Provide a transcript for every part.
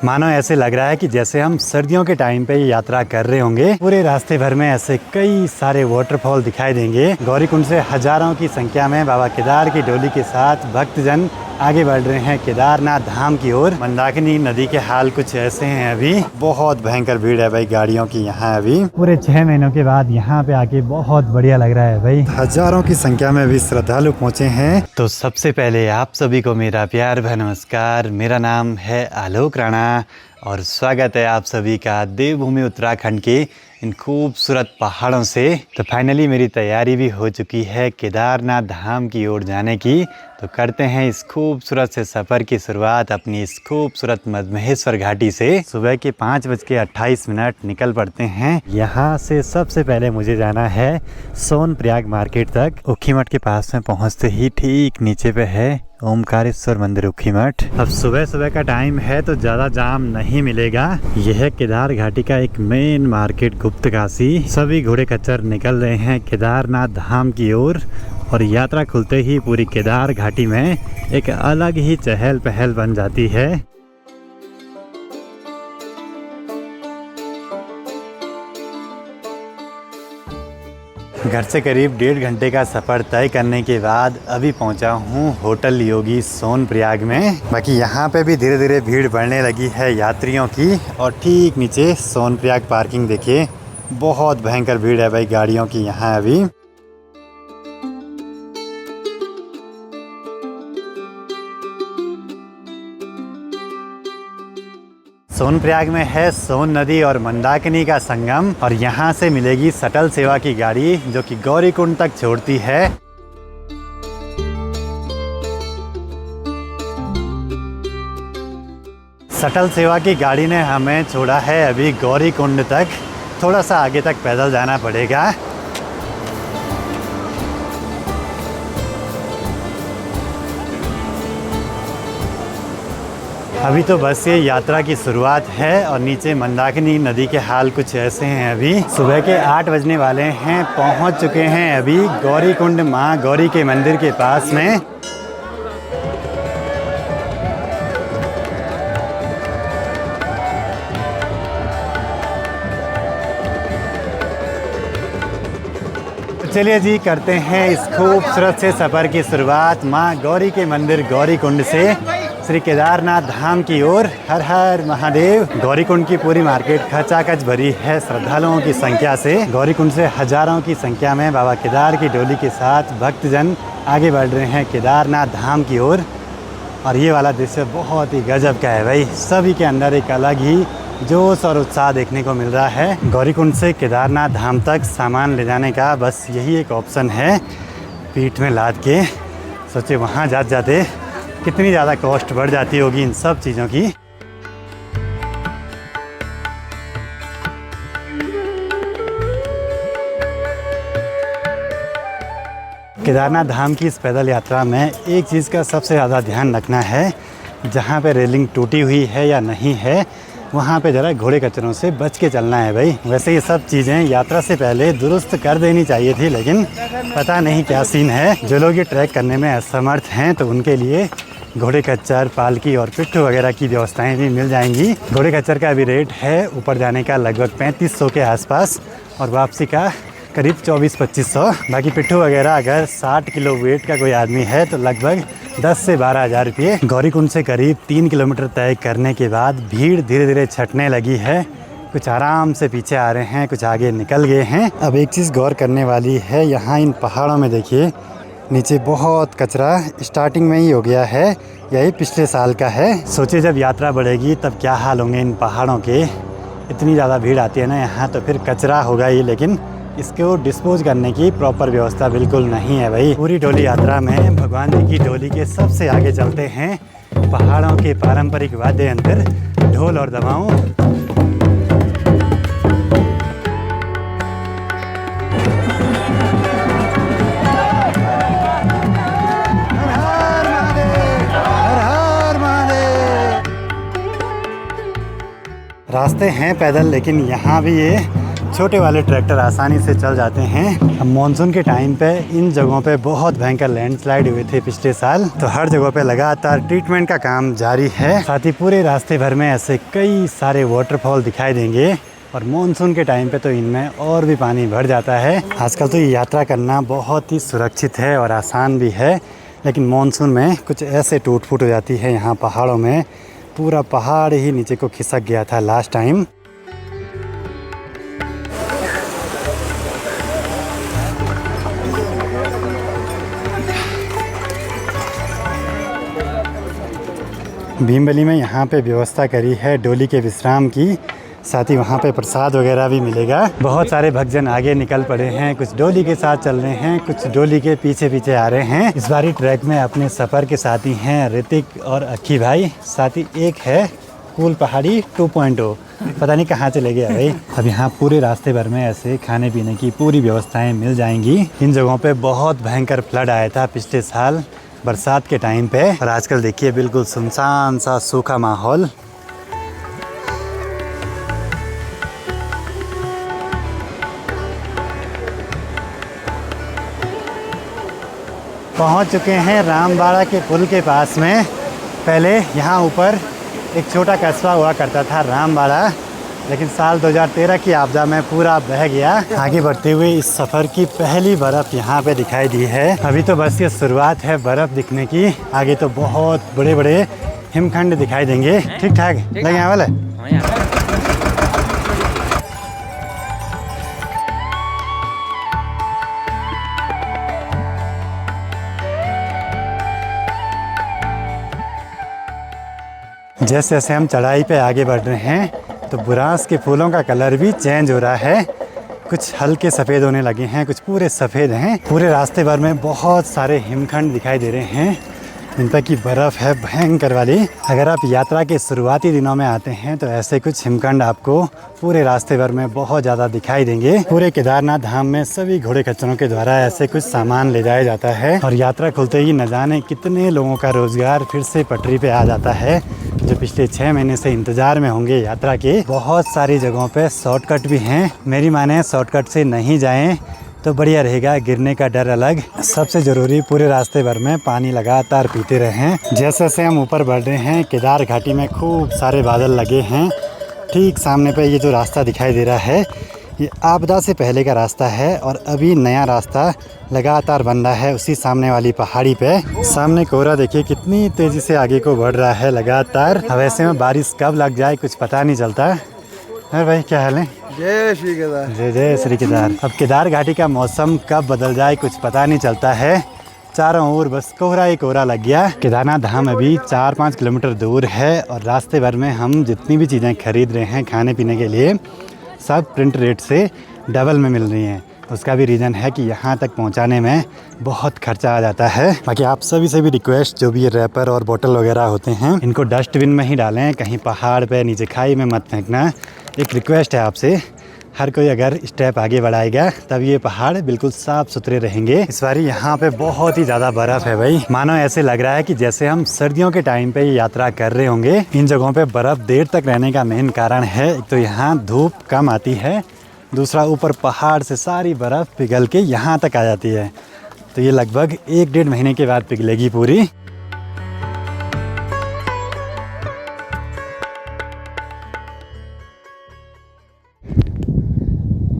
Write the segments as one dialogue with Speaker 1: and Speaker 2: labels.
Speaker 1: मानो ऐसे लग रहा है कि जैसे हम सर्दियों के टाइम पे यात्रा कर रहे होंगे। पूरे रास्ते भर में ऐसे कई सारे वाटरफॉल दिखाई देंगे। गौरीकुंड से हजारों की संख्या में बाबा केदार की डोली के साथ भक्तजन आगे बढ़ रहे हैं केदारनाथ धाम की ओर। मंदाकिनी नदी के हाल कुछ ऐसे हैं। अभी बहुत भयंकर भीड़ है भाई गाड़ियों की यहाँ। अभी पूरे 6 महीनों के बाद यहाँ पे आके बहुत बढ़िया लग रहा है भाई। हजारों की संख्या में भी श्रद्धालु पहुँचे हैं। तो सबसे पहले आप सभी को मेरा प्यार भरा नमस्कार। मेरा नाम है आलोक राणा और स्वागत है आप सभी का देवभूमि उत्तराखंड के इन खूबसूरत पहाड़ों से। तो फाइनली मेरी तैयारी भी हो चुकी है केदारनाथ धाम की ओर जाने की। तो करते हैं इस खूबसूरत से सफ़र की शुरुआत अपनी इस खूबसूरत मधमहेश्वर घाटी से। सुबह के 5:28 निकल पड़ते हैं। यहाँ से सबसे पहले मुझे जाना है सोनप्रयाग मार्केट तक। ऊखीमठ के पास में पहुँचते ही ठीक नीचे पे है ओमकारेश्वर मंदिर ऊखीमठ। अब सुबह सुबह का टाइम है तो ज़्यादा जाम नहीं मिलेगा। यह है केदार घाटी का एक मेन मार्केट गुप्तकाशी। सभी घोड़े खच्चर निकल रहे हैं केदारनाथ धाम की ओर और यात्रा खुलते ही पूरी केदार घाटी में एक अलग ही चहल पहल बन जाती है। घर से करीब 1.5 घंटे का सफ़र तय करने के बाद अभी पहुंचा हूं होटल योगी सोनप्रयाग में। बाकी यहाँ पे भी धीरे धीरे भीड़ बढ़ने लगी है यात्रियों की। और ठीक नीचे सोनप्रयाग पार्किंग देखिए, बहुत भयंकर भीड़ है भाई गाड़ियों की यहाँ। अभी सोनप्रयाग में है सोन नदी और मंदाकिनी का संगम और यहाँ से मिलेगी शटल सेवा की गाड़ी जो कि गौरीकुंड तक छोड़ती है। शटल सेवा की गाड़ी ने हमें छोड़ा है अभी गौरीकुंड तक। थोड़ा सा आगे तक पैदल जाना पड़ेगा। अभी तो बस ये यात्रा की शुरुआत है और नीचे मंदाकिनी नदी के हाल कुछ ऐसे हैं। अभी सुबह के 8 बजने वाले हैं। पहुंच चुके हैं अभी गौरीकुंड माँ गौरी के मंदिर के पास में। चलिए जी करते हैं इस खूबसूरत से सफ़र की शुरुआत माँ गौरी के मंदिर गौरीकुंड से श्री केदारनाथ धाम की ओर। हर हर महादेव। गौरीकुंड की पूरी मार्केट खचाखच भरी है श्रद्धालुओं की संख्या से। गौरीकुंड से हजारों की संख्या में बाबा केदार की डोली के साथ भक्तजन आगे बढ़ रहे हैं केदारनाथ धाम की ओर। और ये वाला दृश्य बहुत ही गजब का है भाई। सभी के अंदर एक अलग ही जोश और उत्साह देखने को मिल रहा है। गौरीकुंड से केदारनाथ धाम तक सामान ले जाने का बस यही एक ऑप्शन है, पीठ में लाद के। सोचे वहाँ जाते कितनी ज़्यादा कॉस्ट बढ़ जाती होगी इन सब चीज़ों की। केदारनाथ धाम की इस पैदल यात्रा में एक चीज़ का सबसे ज़्यादा ध्यान रखना है, जहाँ पे रेलिंग टूटी हुई है या नहीं है वहाँ पे ज़रा घोड़े कचरों से बच के चलना है भाई। वैसे ये सब चीज़ें यात्रा से पहले दुरुस्त कर देनी चाहिए थी, लेकिन पता नहीं क्या सीन है। जो लोग ये ट्रैक करने में असमर्थ हैं तो उनके लिए घोड़े खच्चर, पालकी और पिट्ठू वगैरह की व्यवस्थाएं भी मिल जाएंगी। घोड़े खच्चर का अभी रेट है ऊपर जाने का लगभग 3500 के आसपास और वापसी का करीब 24-2500। बाकी पिट्ठू वगैरह अगर 60 किलो वेट का कोई आदमी है तो लगभग 10 से 12 हज़ार रुपये। गौरीकुंड से करीब 3 किलोमीटर तय करने के बाद भीड़ धीरे धीरे छटने लगी है। कुछ आराम से पीछे आ रहे हैं, कुछ आगे निकल गए हैं। अब एक चीज़ गौर करने वाली है, यहाँ इन पहाड़ों में देखिए नीचे बहुत कचरा स्टार्टिंग में ही हो गया है। यही पिछले साल का है। सोचिए जब यात्रा बढ़ेगी तब क्या हाल होंगे इन पहाड़ों के। इतनी ज़्यादा भीड़ आती है ना यहाँ, तो फिर कचरा होगा ही, लेकिन इसको डिस्पोज करने की प्रॉपर व्यवस्था बिल्कुल नहीं है भाई। पूरी डोली यात्रा में भगवान जी की डोली के सबसे आगे चलते हैं पहाड़ों के पारंपरिक वाद्य यंत्र, ढोल और दमाऊं। रास्ते हैं पैदल, लेकिन यहाँ भी ये छोटे वाले ट्रैक्टर आसानी से चल जाते हैं। अब मानसून के टाइम पे इन जगहों पे बहुत भयंकर लैंडस्लाइड हुए थे पिछले साल, तो हर जगह पे लगातार ट्रीटमेंट का काम जारी है। साथ ही पूरे रास्ते भर में ऐसे कई सारे वाटरफॉल दिखाई देंगे और मानसून के टाइम पे तो इनमें और भी पानी भर जाता है। आजकल तो ये यात्रा करना बहुत ही सुरक्षित है और आसान भी है, लेकिन मानसून में कुछ ऐसे टूट फूट हो जाती है यहाँ पहाड़ों में। पूरा पहाड़ ही नीचे को खिसक गया था लास्ट टाइम। भीमबली में यहाँ पे व्यवस्था करी है डोली के विश्राम की, साथ ही वहाँ पे प्रसाद वगैरह भी मिलेगा। बहुत सारे भक्तजन आगे निकल पड़े हैं, कुछ डोली के साथ चल रहे हैं, कुछ डोली के पीछे पीछे आ रहे हैं। इस बारी ट्रैक में अपने सफ़र के साथी हैं ऋतिक और अक्की भाई, साथ ही एक है कूल पहाड़ी 2.0, पता नहीं कहाँ चले गया भाई। अब यहाँ पूरे रास्ते भर में ऐसे खाने पीने की पूरी व्यवस्थाएं मिल जाएंगी। इन जगहों पे बहुत भयंकर फ्लड आया था पिछले साल बरसात के टाइम पे, और आजकल देखिए बिल्कुल सुनसान सा सूखा माहौल। पहुंच चुके हैं रामबाड़ा के पुल के पास में। पहले यहाँ ऊपर एक छोटा कस्बा हुआ करता था रामबाड़ा, लेकिन साल 2013 की आपदा में पूरा बह गया। आगे बढ़ते हुए इस सफ़र की पहली बर्फ़ यहाँ पे दिखाई दी है। अभी तो बस ये शुरुआत है बर्फ़ दिखने की, आगे तो बहुत बड़े बड़े हिमखंड दिखाई देंगे। ठीक ठाक लगे यहाँ वाले। जैसे जैसे हम चढ़ाई पे आगे बढ़ रहे हैं तो बुरांस के फूलों का कलर भी चेंज हो रहा है, कुछ हल्के सफ़ेद होने लगे हैं, कुछ पूरे सफ़ेद हैं। पूरे रास्ते भर में बहुत सारे हिमखंड दिखाई दे रहे हैं, इन पर की बर्फ़ है भयंकर वाली। अगर आप यात्रा के शुरुआती दिनों में आते हैं तो ऐसे कुछ हिमखंड आपको पूरे रास्ते भर में बहुत ज़्यादा दिखाई देंगे। पूरे केदारनाथ धाम में सभी घोड़े खच्चरों के द्वारा ऐसे कुछ सामान ले जाया जाता है, और यात्रा खुलते ही न जाने कितने लोगों का रोज़गार फिर से पटरी पे आ जाता है, जो पिछले 6 महीने से इंतज़ार में होंगे यात्रा के। बहुत सारी जगहों पे शॉर्टकट भी हैं, मेरी माने शॉर्टकट से नहीं जाएं तो बढ़िया रहेगा, गिरने का डर अलग। सबसे ज़रूरी पूरे रास्ते भर में पानी लगातार पीते रहें। जैसे जैसे हम ऊपर बढ़ रहे हैं केदार घाटी में खूब सारे बादल लगे हैं। ठीक सामने पे ये जो रास्ता दिखाई दे रहा है ये आपदा से पहले का रास्ता है, और अभी नया रास्ता लगातार बन रहा है उसी सामने वाली पहाड़ी पे। सामने कोहरा देखिए कितनी तेज़ी से आगे को बढ़ रहा है लगातार। अब ऐसे में बारिश कब लग जाए कुछ पता नहीं चलता है। भाई क्या हाल है?
Speaker 2: जय श्री केदार।
Speaker 1: जय जय श्री केदार। अब केदार घाटी का मौसम कब बदल जाए कुछ पता नहीं चलता है, चारों ओर बस कोहरा ही कोहरा लग गया। केदारनाथ धाम अभी 4-5 किलोमीटर दूर है, और रास्ते भर में हम जितनी भी चीज़ें खरीद रहे हैं खाने पीने के लिए सब प्रिंट रेट से डबल में मिल रही हैं। उसका भी रीज़न है कि यहाँ तक पहुँचाने में बहुत खर्चा आ जाता है। बाकी आप सभी से भी रिक्वेस्ट, जो भी ये रैपर और बोतल वगैरह होते हैं इनको डस्टबिन में ही डालें, कहीं पहाड़ पे नीचे खाई में मत फेंकना। एक रिक्वेस्ट है आपसे, हर कोई अगर स्टेप आगे बढ़ाएगा तब ये पहाड़ बिल्कुल साफ़ सुथरे रहेंगे। इस बारी यहाँ पे बहुत ही ज़्यादा बर्फ़ है भाई, मानो ऐसे लग रहा है कि जैसे हम सर्दियों के टाइम पे यात्रा कर रहे होंगे। इन जगहों पे बर्फ़ देर तक रहने का मेन कारण है, एक तो यहाँ धूप कम आती है, दूसरा ऊपर पहाड़ से सारी बर्फ़ पिघल के यहाँ तक आ जाती है, तो ये लगभग 1-1.5 महीने के बाद पिघलेगी पूरी।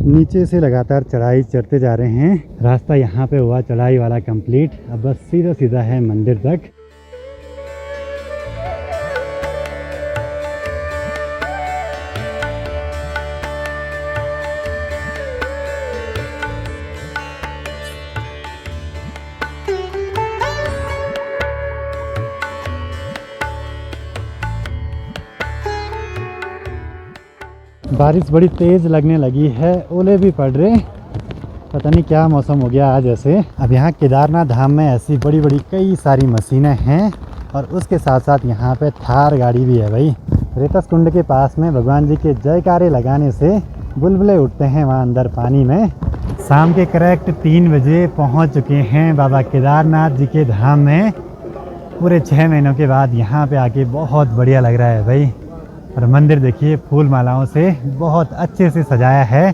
Speaker 1: नीचे से लगातार चढ़ाई चढ़ते जा रहे हैं। रास्ता यहाँ पे हुआ चढ़ाई वाला कंप्लीट, अब बस सीधा सीधा है मंदिर तक। बारिश बड़ी तेज़ लगने लगी है, ओले भी पड़ रहे, पता नहीं क्या मौसम हो गया आज ऐसे। अब यहाँ केदारनाथ धाम में ऐसी बड़ी बड़ी कई सारी मशीनें हैं, और उसके साथ साथ यहाँ पे थार गाड़ी भी है भाई। रेतस कुंड के पास में भगवान जी के जयकारे लगाने से बुलबुले उठते हैं वहाँ अंदर पानी में। शाम के करेक्ट 3 बजे पहुँच चुके हैं बाबा केदारनाथ जी के धाम में। पूरे 6 महीनों के बाद यहाँ पे आके बहुत बढ़िया लग रहा है भाई। और मंदिर देखिए फूल मालाओं से बहुत अच्छे से सजाया है।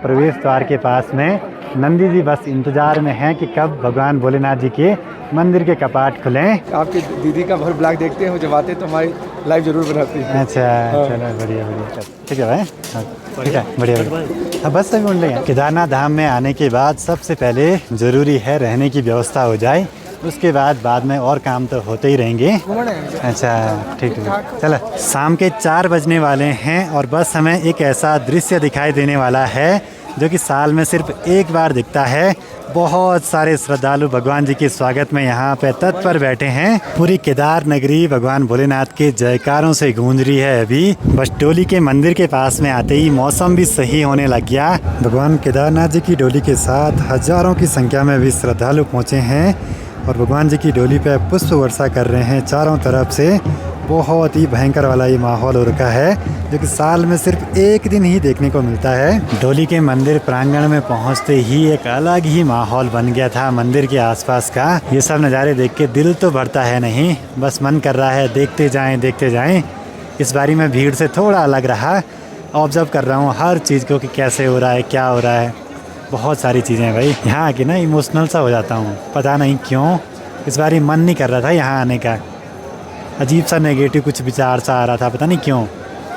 Speaker 1: प्रवेश द्वार के पास में नंदी जी बस इंतजार में हैं कि कब भगवान भोलेनाथ जी के मंदिर के कपाट खुलें।
Speaker 2: आपकी दीदी का भर ब्लॉग देखते हैं, जब आते हैं तो हमारी लाइव जरूर बनाती है।
Speaker 1: अच्छा चलो बढ़िया बढ़िया, ठीक है भाई, हाँ, ठीक है बढ़िया बढ़िया। हाँ बस सभी बोल रहे हैं। केदारनाथ धाम में आने के बाद सबसे पहले ज़रूरी है रहने की व्यवस्था हो जाए, उसके बाद में और काम तो होते ही रहेंगे। अच्छा ठीक है, चलो। शाम के 4 बजने वाले हैं और बस हमें एक ऐसा दृश्य दिखाई देने वाला है जो कि साल में सिर्फ एक बार दिखता है। बहुत सारे श्रद्धालु भगवान जी के स्वागत में यहाँ पे तत्पर बैठे हैं। पूरी केदार नगरी भगवान भोलेनाथ के जयकारों से गूंज रही है। अभी बस डोली के मंदिर के पास में आते ही मौसम भी सही होने लग गया। भगवान केदारनाथ जी की डोली के साथ हजारों की संख्या में भी श्रद्धालु पहुँचे हैं और भगवान जी की डोली पे पुष्प वर्षा कर रहे हैं चारों तरफ से। बहुत ही भयंकर वाला ये माहौल हो रखा है जो कि साल में सिर्फ एक दिन ही देखने को मिलता है। डोली के मंदिर प्रांगण में पहुंचते ही एक अलग ही माहौल बन गया था मंदिर के आसपास का। ये सब नज़ारे देख के दिल तो भरता है नहीं, बस मन कर रहा है देखते जाएं देखते जाएं। इस बारी मैं भीड़ से थोड़ा अलग रहा, ऑब्जर्व कर रहा हूँ हर चीज़ को कि कैसे हो रहा है, क्या हो रहा है। बहुत सारी चीज़ें हैं भाई, यहाँ आके ना इमोशनल सा हो जाता हूँ, पता नहीं क्यों। इस बारी मन नहीं कर रहा था यहाँ आने का, अजीब सा नेगेटिव कुछ विचार सा आ रहा था, पता नहीं क्यों,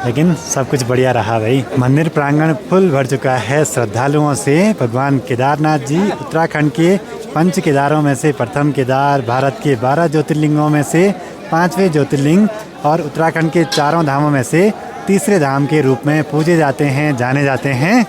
Speaker 1: लेकिन सब कुछ बढ़िया रहा भाई। मंदिर प्रांगण फुल भर चुका है श्रद्धालुओं से। भगवान केदारनाथ जी उत्तराखंड के 5 केदारों में से प्रथम केदार, भारत के 12 ज्योतिर्लिंगों में से 5वें ज्योतिर्लिंग और उत्तराखंड के 4 धामों में से तीसरे धाम के रूप में पूजे जाते हैं, जाने जाते हैं।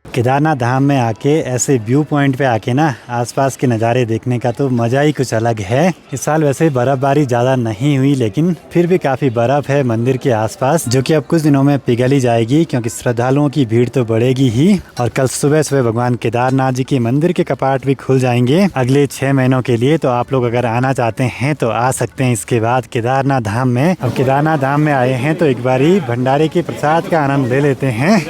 Speaker 1: केदारनाथ धाम में आके ऐसे व्यू पॉइंट पे आके ना आसपास के नज़ारे देखने का तो मज़ा ही कुछ अलग है। इस साल वैसे बर्फ़बारी ज़्यादा नहीं हुई, लेकिन फिर भी काफ़ी बर्फ़ है मंदिर के आसपास, जो कि अब कुछ दिनों में पिघल ही जाएगी क्योंकि श्रद्धालुओं की भीड़ तो बढ़ेगी ही। और कल सुबह सुबह भगवान केदारनाथ जी के मंदिर के कपाट भी खुल जाएंगे अगले 6 महीनों के लिए। तो आप लोग अगर आना चाहते हैं तो आ सकते हैं इसके बाद केदारनाथ धाम में। अब केदारनाथ धाम में आए हैं तो एक बारी भंडारे के प्रसाद का आनंद ले लेते हैं।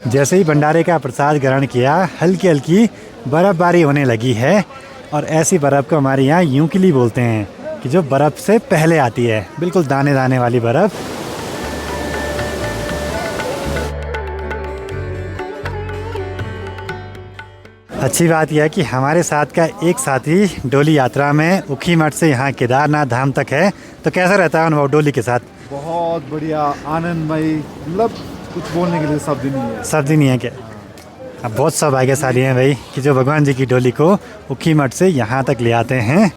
Speaker 1: जैसे ही भंडारे का प्रसाद ग्रहण किया, हल्की हल्की बर्फ़बारी होने लगी है। और ऐसी बर्फ़ को हमारे यहाँ यूंकली बोलते हैं कि जो बर्फ़ से पहले आती है, बिल्कुल दाने दाने वाली बर्फ़। अच्छी बात यह है कि हमारे साथ का एक साथी डोली यात्रा में ऊखीमठ से यहाँ केदारनाथ धाम तक है। तो कैसा रहता है अनुभव डोली के साथ?
Speaker 2: बहुत बढ़िया, आनंदमयी, मतलब कुछ बोलने के लिए शब्द ही नहीं है।
Speaker 1: शब्द ही नहीं है क्या? अब बहुत सौभाग्यशाली हैं भाई कि जो भगवान जी की डोली को ऊखीमठ से यहाँ तक ले आते हैं।